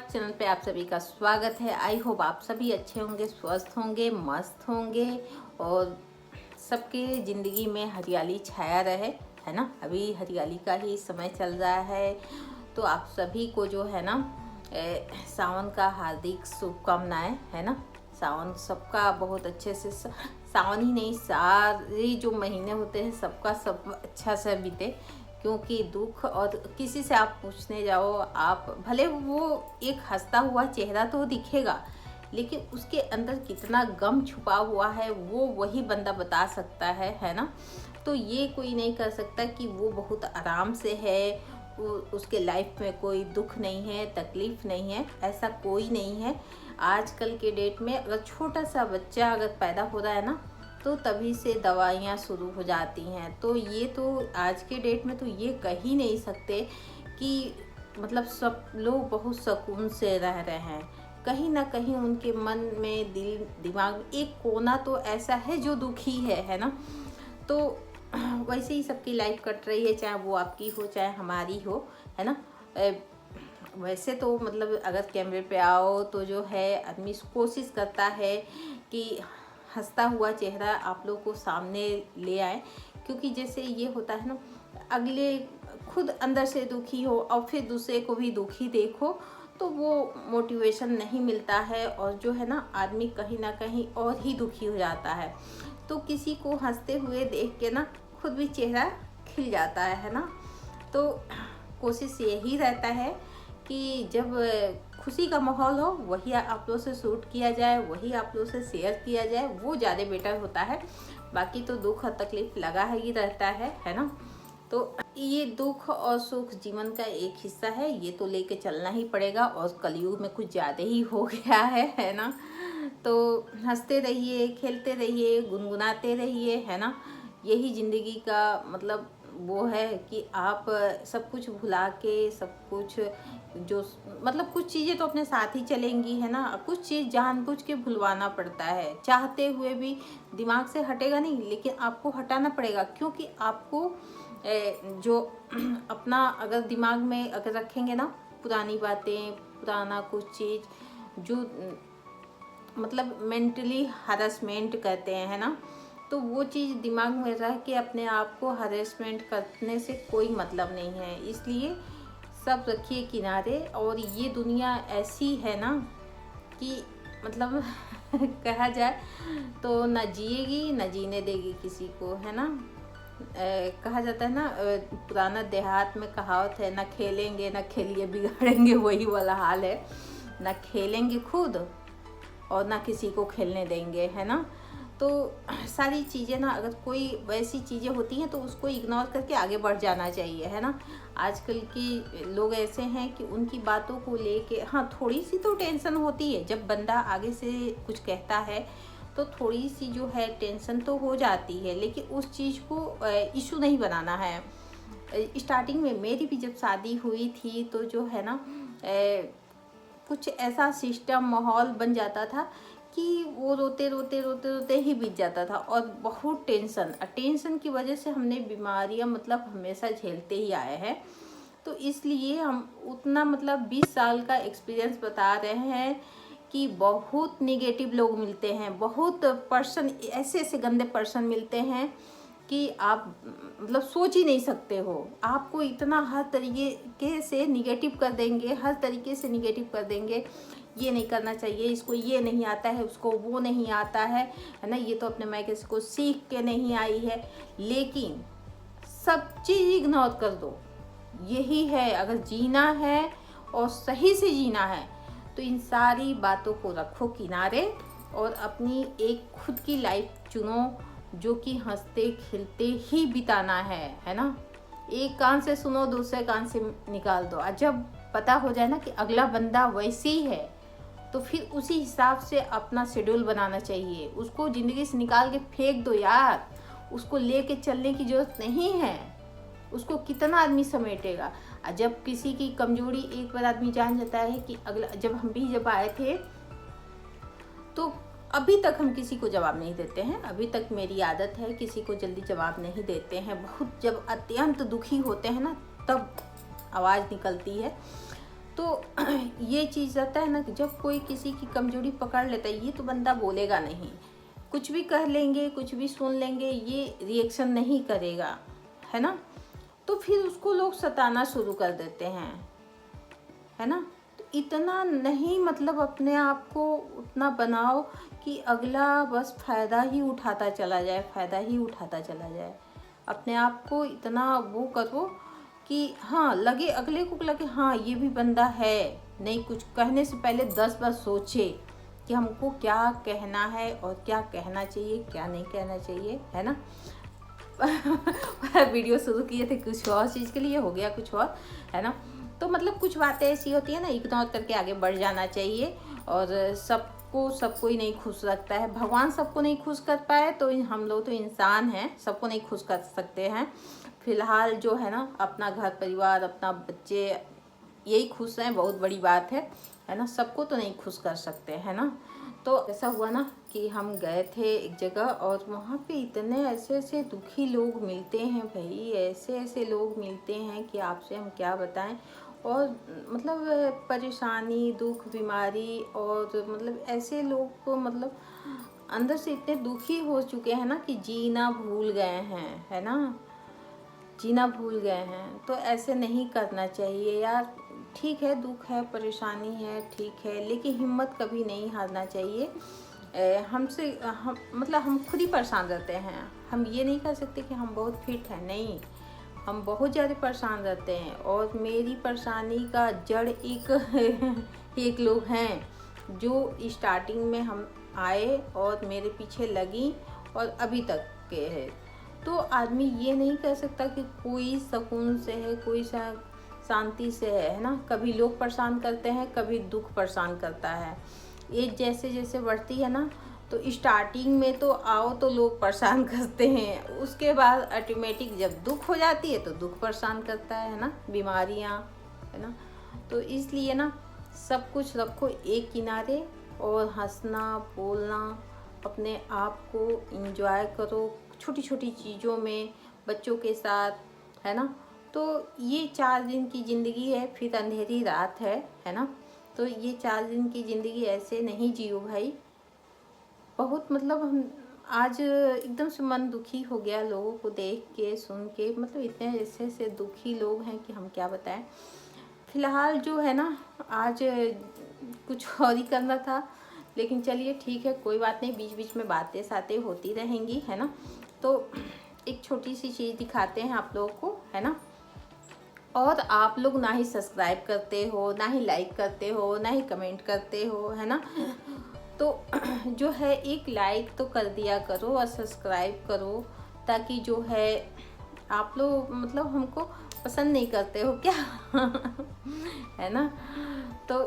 Channel पे आप सभी का स्वागत है। आई होप आप सभी अच्छे होंगे, स्वस्थ होंगे, मस्त होंगे और सबके ज़िंदगी में हरियाली छाया रहे, है ना। अभी हरियाली का ही समय चल रहा है, तो आप सभी को जो है ना सावन का हार्दिक शुभकामनाएं, है ना। सावन सबका बहुत अच्छे से, सावन ही नहीं सारे जो महीने होते हैं सबका सब अच्छा से बीते, क्योंकि दुख और किसी से आप पूछने जाओ, आप भले वो एक हंसता हुआ चेहरा तो दिखेगा, लेकिन उसके अंदर कितना गम छुपा हुआ है वो वही बंदा बता सकता है ना। तो ये कोई नहीं कर सकता कि वो बहुत आराम से है, उसके लाइफ में कोई दुख नहीं है, तकलीफ नहीं है, ऐसा कोई नहीं है। आजकल के डेट में अगर छोटा सा बच्चा अगर पैदा हो रहा है ना, तो तभी से दवाइयाँ शुरू हो जाती हैं। तो ये तो आज के डेट में तो ये कह ही नहीं सकते कि मतलब सब लोग बहुत सुकून से रह रहे हैं। कहीं ना कहीं उनके मन में, दिल दिमाग में एक कोना तो ऐसा है जो दुखी है ना। तो वैसे ही सबकी लाइफ कट रही है, चाहे वो आपकी हो चाहे हमारी हो, है ना। वैसे तो मतलब अगर कैमरे पे आओ तो जो है आदमी कोशिश करता है कि हंसता हुआ चेहरा आप लोग को सामने ले आए, क्योंकि जैसे ये होता है ना, अगले खुद अंदर से दुखी हो और फिर दूसरे को भी दुखी देखो तो वो मोटिवेशन नहीं मिलता है, और जो है ना आदमी कहीं ना कहीं और ही दुखी हो जाता है। तो किसी को हंसते हुए देख के ना खुद भी चेहरा खिल जाता है ना। तो कोशिश यही रहता है कि जब खुशी का माहौल हो वही आप लोग से शूट किया जाए, वही आप लोग से शेयर किया जाए, वो ज़्यादा बेटर होता है। बाकी तो दुख और तकलीफ लगा ही रहता है ना। तो ये दुख और सुख जीवन का एक हिस्सा है, ये तो लेके चलना ही पड़ेगा, और कलयुग में कुछ ज़्यादा ही हो गया है ना। तो हंसते रहिए, खेलते रहिए, गुनगुनाते रहिए, है ना। यही ज़िंदगी का मतलब वो है कि आप सब कुछ भुला के, सब कुछ जो मतलब कुछ चीज़ें तो अपने साथ ही चलेंगी, है ना। कुछ चीज़ जानबूझ के भुलवाना पड़ता है, चाहते हुए भी दिमाग से हटेगा नहीं, लेकिन आपको हटाना पड़ेगा, क्योंकि आपको जो अपना अगर दिमाग में अगर रखेंगे ना पुरानी बातें, पुराना कुछ चीज़ जो मतलब मेंटली हरासमेंट कहते हैं, है ना, तो वो चीज़ दिमाग में रह के अपने आप को हरेसमेंट करने से कोई मतलब नहीं है। इसलिए सब रखिए किनारे। और ये दुनिया ऐसी है ना कि मतलब कहा जाए तो न जिएगी न जीने देगी किसी को, है ना। कहा जाता है ना, पुराना देहात में कहावत है, न खेलेंगे न खेलिए बिगाड़ेंगे, वही वाला हाल है। न खेलेंगे खुद और ना किसी को खेलने देंगे, है ना। तो सारी चीज़ें ना, अगर कोई वैसी चीज़ें होती हैं तो उसको इग्नोर करके आगे बढ़ जाना चाहिए, है ना। आजकल के लोग ऐसे हैं कि उनकी बातों को लेके हाँ थोड़ी सी तो टेंशन होती है, जब बंदा आगे से कुछ कहता है तो थोड़ी सी जो है टेंशन तो हो जाती है, लेकिन उस चीज़ को इशू नहीं बनाना है। स्टार्टिंग में मेरी भी जब शादी हुई थी तो जो है ना कुछ ऐसा सिस्टम माहौल बन जाता था कि वो रोते रोते रोते रोते ही बीत जाता था, और बहुत टेंशन की वजह से हमने बीमारियां मतलब हमेशा झेलते ही आए हैं। तो इसलिए हम उतना मतलब 20 साल का एक्सपीरियंस बता रहे हैं कि बहुत निगेटिव लोग मिलते हैं, बहुत पर्सन ऐसे ऐसे गंदे पर्सन मिलते हैं कि आप मतलब सोच ही नहीं सकते हो। आपको इतना हर तरीके से निगेटिव कर देंगे, हर तरीके से निगेटिव कर देंगे, ये नहीं करना चाहिए, इसको ये नहीं आता है, उसको वो नहीं आता है ना, ये तो अपने मायके से को सीख के नहीं आई है। लेकिन सब चीज़ इग्नोर कर दो, यही है अगर जीना है और सही से जीना है तो इन सारी बातों को रखो किनारे और अपनी एक खुद की लाइफ चुनो, जो कि हंसते खिलते ही बिताना है ना। एक कान से सुनो, दूसरे कान से निकाल दो, और जब पता हो जाए ना कि अगला बंदा वैसे ही है तो फिर उसी हिसाब से अपना शेड्यूल बनाना चाहिए। उसको ज़िंदगी से निकाल के फेंक दो यार, उसको लेके चलने की ज़रूरत नहीं है। उसको कितना आदमी समेटेगा। जब किसी की कमजोरी एक बार आदमी जान जाता है कि अगला, जब हम भी जब आए थे तो अभी तक हम किसी को जवाब नहीं देते हैं, अभी तक मेरी आदत है किसी को जल्दी जवाब नहीं देते हैं। बहुत जब अत्यंत दुखी होते हैं ना तब आवाज़ निकलती है। तो ये चीज़ रहता है ना कि जब कोई किसी की कमजोरी पकड़ लेता है, ये तो बंदा बोलेगा नहीं, कुछ भी कह लेंगे, कुछ भी सुन लेंगे, ये रिएक्शन नहीं करेगा, है ना। तो फिर उसको लोग सताना शुरू कर देते हैं, है ना। तो इतना नहीं, मतलब अपने आप को उतना बनाओ कि अगला बस फ़ायदा ही उठाता चला जाए, फ़ायदा ही उठाता चला जाए। अपने आप को इतना वो करो कि हाँ लगे, अगले को लगे हाँ ये भी बंदा है। नहीं, कुछ कहने से पहले 10 बार सोचे कि हमको क्या कहना है और क्या कहना चाहिए, क्या नहीं कहना चाहिए, है ना। वीडियो शुरू किए थे कुछ और चीज़ के लिए, हो गया कुछ और, है ना। तो मतलब कुछ बातें ऐसी होती है ना, इग्नोर करके आगे बढ़ जाना चाहिए। और सबको ही नहीं खुश रखता है, भगवान सबको नहीं खुश कर पाए तो हम लोग तो इंसान हैं, सबको नहीं खुश कर सकते हैं। फिलहाल जो है ना, अपना घर परिवार, अपना बच्चे, यही खुश हैं, बहुत बड़ी बात है ना। सबको तो नहीं खुश कर सकते, है ना। तो ऐसा हुआ ना कि हम गए थे एक जगह, और वहाँ पे इतने ऐसे ऐसे दुखी लोग मिलते हैं भाई, ऐसे ऐसे लोग मिलते हैं कि आपसे हम क्या बताएं। और मतलब परेशानी, दुख, बीमारी, और मतलब ऐसे लोग को मतलब अंदर से इतने दुखी हो चुके हैं ना कि जीना भूल गए हैं, है ना, जीना भूल गए हैं। तो ऐसे नहीं करना चाहिए यार। ठीक है, दुख है, परेशानी है, ठीक है, लेकिन हिम्मत कभी नहीं हारना चाहिए। हमसे हम मतलब हम खुद ही परेशान रहते हैं, हम ये नहीं कर सकते कि हम बहुत फिट हैं, नहीं, हम बहुत ज़्यादा परेशान रहते हैं। और मेरी परेशानी का जड़ एक लोग हैं जो स्टार्टिंग में हम आए और मेरे पीछे लगी और अभी तक के है। तो आदमी ये नहीं कह सकता कि कोई सुकून से है, कोई शांति से है ना। कभी लोग परेशान करते हैं, कभी दुख परेशान करता है। एज जैसे जैसे बढ़ती है ना, तो स्टार्टिंग में तो आओ तो लोग परेशान करते हैं, उसके बाद ऑटोमेटिक जब दुख हो जाती है तो दुख परेशान करता है ना, बीमारियां, है ना। तो इसलिए ना सब कुछ रखो एक किनारे, और हंसना बोलना, अपने आप को एंजॉय करो छोटी छोटी चीज़ों में, बच्चों के साथ, है ना। तो ये 4 दिन की ज़िंदगी है, फिर अंधेरी रात है ना। तो ये 4 दिन की ज़िंदगी ऐसे नहीं जियो भाई। बहुत मतलब हम आज एकदम से मन दुखी हो गया लोगों को देख के, सुन के, मतलब इतने ऐसे ऐसे दुखी लोग हैं कि हम क्या बताएं। फिलहाल जो है ना, आज कुछ और ही करना था, लेकिन चलिए ठीक है, कोई बात नहीं, बीच बीच में बातें सातें होती रहेंगी, है ना। तो एक छोटी सी चीज़ दिखाते हैं आप लोगों को, है ना। और आप लोग ना ही सब्सक्राइब करते हो, ना ही लाइक करते हो, ना ही कमेंट करते हो, है ना। तो जो है एक लाइक तो कर दिया करो और सब्सक्राइब करो, ताकि जो है आप लोग मतलब हमको पसंद नहीं करते हो क्या। है ना। तो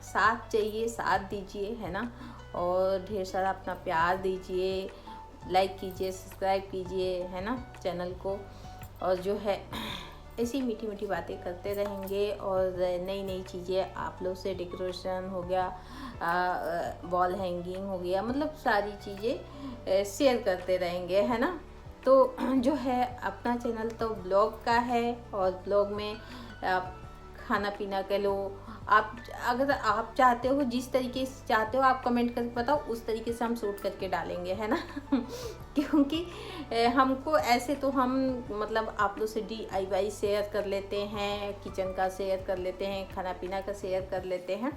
साथ चाहिए, साथ दीजिए, है ना। और ढेर सारा अपना प्यार दीजिए, लाइक कीजिए, सब्सक्राइब कीजिए, है ना, चैनल को। और जो है ऐसी मीठी मीठी बातें करते रहेंगे, और नई नई चीज़ें आप लोग से, डेकोरेशन हो गया, वॉल हैंगिंग हो गया, मतलब सारी चीज़ें शेयर करते रहेंगे, है ना। तो जो है अपना चैनल तो ब्लॉग का है, और ब्लॉग में आप खाना पीना के लो, आप अगर आप चाहते हो, जिस तरीके से चाहते हो आप कमेंट करके बताओ, उस तरीके से हम शूट करके डालेंगे, है ना। क्योंकि हमको ऐसे तो हम मतलब आप लोग से DIY शेयर कर लेते हैं, किचन का शेयर कर लेते हैं, खाना पीना का शेयर कर लेते हैं।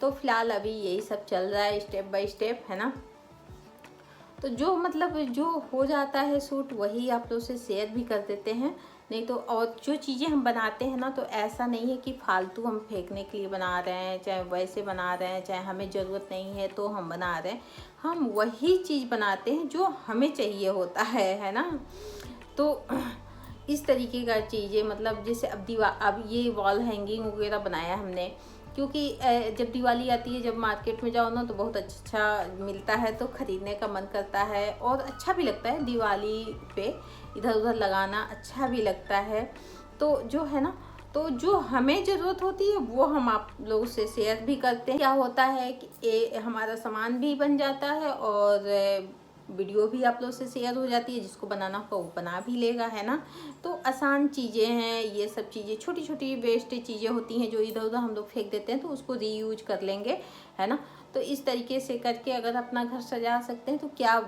तो फिलहाल अभी यही सब चल रहा है स्टेप बाय स्टेप, है ना। तो जो मतलब जो हो जाता है शूट, वही आप लोग से शेयर भी कर देते हैं। नहीं तो और जो चीज़ें हम बनाते हैं ना, तो ऐसा नहीं है कि फालतू हम फेंकने के लिए बना रहे हैं, चाहे वैसे बना रहे हैं, चाहे हमें ज़रूरत नहीं है तो हम बना रहे हैं। हम वही चीज़ बनाते हैं जो हमें चाहिए होता है ना। तो इस तरीके का चीज़ें, मतलब जैसे अब ये वॉल हैंगिंग वगैरह बनाया हमने, क्योंकि जब दिवाली आती है, जब मार्केट में जाओ ना, तो बहुत अच्छा मिलता है, तो ख़रीदने का मन करता है, और अच्छा भी लगता है दिवाली पे इधर उधर लगाना, अच्छा भी लगता है। तो जो है ना, तो जो हमें ज़रूरत होती है वो हम आप लोगों से शेयर भी करते हैं। क्या होता है कि हमारा सामान भी बन जाता है, और वीडियो भी आप लोग से शेयर हो जाती है, जिसको बनाना होगा वो बना भी लेगा, है ना। तो आसान चीज़ें हैं ये सब चीज़ें, छोटी छोटी वेस्ट चीज़ें होती हैं जो इधर उधर हम लोग फेंक देते हैं, तो उसको रीयूज कर लेंगे, है ना। तो इस तरीके से करके अगर अपना घर सजा सकते हैं तो क्या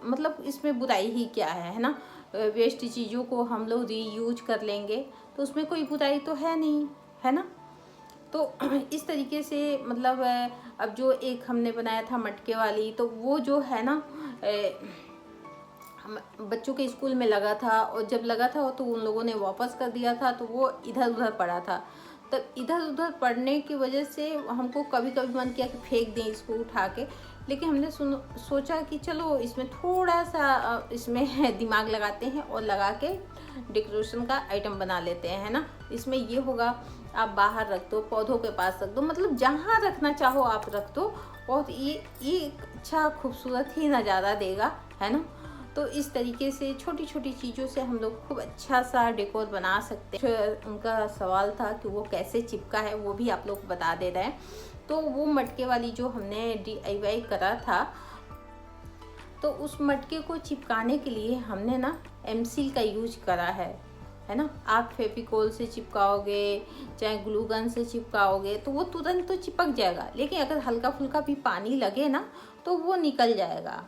मतलब इसमें बुराई ही क्या है ना। वेस्ट चीज़ों को हम लोग रीयूज कर लेंगे तो उसमें कोई बुराई तो है नहीं, है ना। तो इस तरीके से मतलब अब जो एक हमने बनाया था मटके वाली, तो वो जो है ना बच्चों के स्कूल में लगा था, और जब लगा था तो उन लोगों ने वापस कर दिया था, तो वो इधर उधर पड़ा था। तब इधर उधर पड़ने की वजह से हमको कभी कभी मन किया कि फेंक दें इसको उठा के, लेकिन हमने सोचा कि चलो इसमें थोड़ा सा इसमें दिमाग लगाते हैं और लगा के डेकोरेशन का आइटम बना लेते हैं, है ना। इसमें ये होगा, आप बाहर रख दो, पौधों के पास रख दो, मतलब जहाँ रखना चाहो आप रख दो, बहुत ये एक अच्छा खूबसूरत ही नज़ारा देगा, है ना। तो इस तरीके से छोटी छोटी चीज़ों से हम लोग खूब अच्छा सा डेकोर बना सकते हैं। उनका सवाल था कि वो कैसे चिपका है, वो भी आप लोग बता दे रहे हैं। तो वो मटके वाली जो हमने DIY करा था, तो उस मटके को चिपकाने के लिए हमने ना एमसील का यूज करा है ना। आप फेविकोल से चिपकाओगे चाहे ग्लू गन से चिपकाओगे तो वो तुरंत तो चिपक जाएगा, लेकिन अगर हल्का फुल्का भी पानी लगे ना तो वो निकल जाएगा।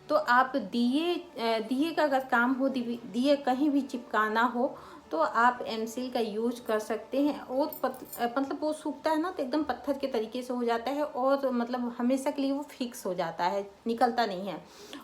तो आप दिए का अगर काम हो, दिए कहीं भी चिपकाना हो तो आप एमसील का यूज कर सकते हैं। और मतलब वो सूखता है ना तो एकदम पत्थर के तरीके से हो जाता है, और मतलब हमेशा के लिए वो फिक्स हो जाता है, निकलता नहीं है।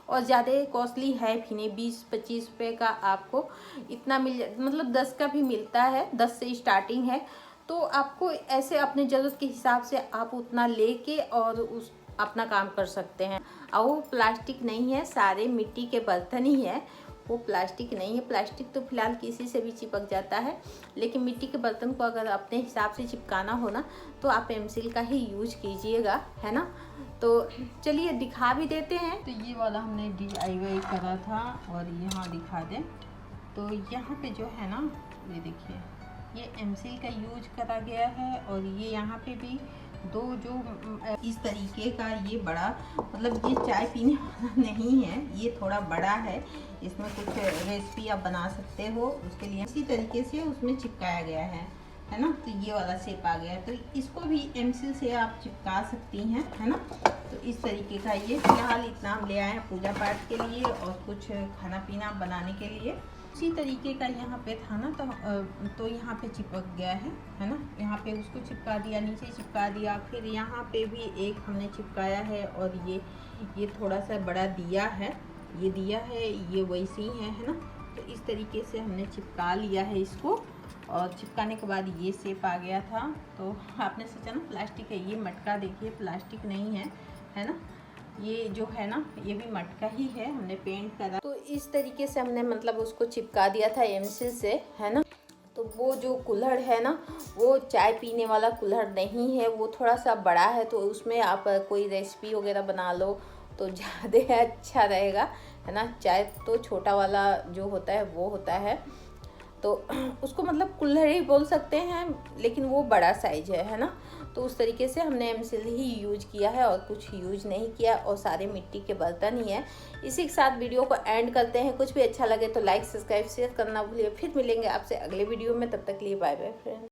और ज़्यादा कॉस्टली है भी नहीं, 20-25 रुपये का आपको इतना मतलब 10 का भी मिलता है, 10 से स्टार्टिंग है। तो आपको ऐसे अपने ज़रूरत के हिसाब से आप उतना लेके और उस अपना काम कर सकते हैं। और वो प्लास्टिक नहीं है, सारे मिट्टी के बर्तन ही है, वो प्लास्टिक नहीं है। प्लास्टिक तो फिलहाल किसी से भी चिपक जाता है, लेकिन मिट्टी के बर्तन को अगर अपने हिसाब से चिपकाना हो ना तो आप एमसील का ही यूज कीजिएगा, है ना। तो चलिए दिखा भी देते हैं। तो ये वाला हमने DIY करा था और यहाँ दिखा दें तो यहाँ पे जो है ना, ये देखिए ये एमसील का यूज करा गया है। और ये यहाँ पे भी दो जो इस तरीके का, ये बड़ा मतलब ये चाय पीने वाला नहीं है, ये थोड़ा बड़ा है, इसमें कुछ रेसिपी आप बना सकते हो उसके लिए। इसी तरीके से उसमें चिपकाया गया है ना। तो ये वाला शेप आ गया है, तो इसको भी एमसील से आप चिपका सकती हैं, है ना। तो इस तरीके का ये फिलहाल इतना हम ले आए हैं पूजा पाठ के लिए और कुछ खाना पीना बनाने के लिए। इसी तरीके का यहाँ पे था ना, तो यहाँ पे चिपक गया है ना। यहाँ पे उसको चिपका दिया, नीचे चिपका दिया, फिर यहाँ पे भी एक हमने चिपकाया है। और ये थोड़ा सा बड़ा दिया है, ये दिया है, ये वैसे ही है ना। तो इस तरीके से हमने चिपका लिया है इसको, और चिपकाने के बाद ये शेप आ गया था। तो आपने सोचा ना प्लास्टिक है, ये मटका देखिए प्लास्टिक नहीं है ना। ये जो है ना ये भी मटका ही है, हमने पेंट करा। तो इस तरीके से हमने मतलब उसको चिपका दिया था एमसील से, है ना। तो वो जो कुल्हड़ है ना, वो चाय पीने वाला कुल्हड़ नहीं है, वो थोड़ा सा बड़ा है। तो उसमें आप कोई रेसिपी वगैरह बना लो तो ज़्यादा अच्छा रहेगा, है ना। चाय तो छोटा वाला जो होता है वो होता है, तो उसको मतलब कुल्हड़ ही बोल सकते हैं, लेकिन वो बड़ा साइज है ना। तो उस तरीके से हमने एमसील ही यूज किया है और कुछ यूज नहीं किया, और सारे मिट्टी के बर्तन ही है। इसी के साथ वीडियो को एंड करते हैं। कुछ भी अच्छा लगे तो लाइक सब्सक्राइब शेयर करना भूलिए। फिर मिलेंगे आपसे अगले वीडियो में, तब तक लिए बाय बाय फ्रेंड।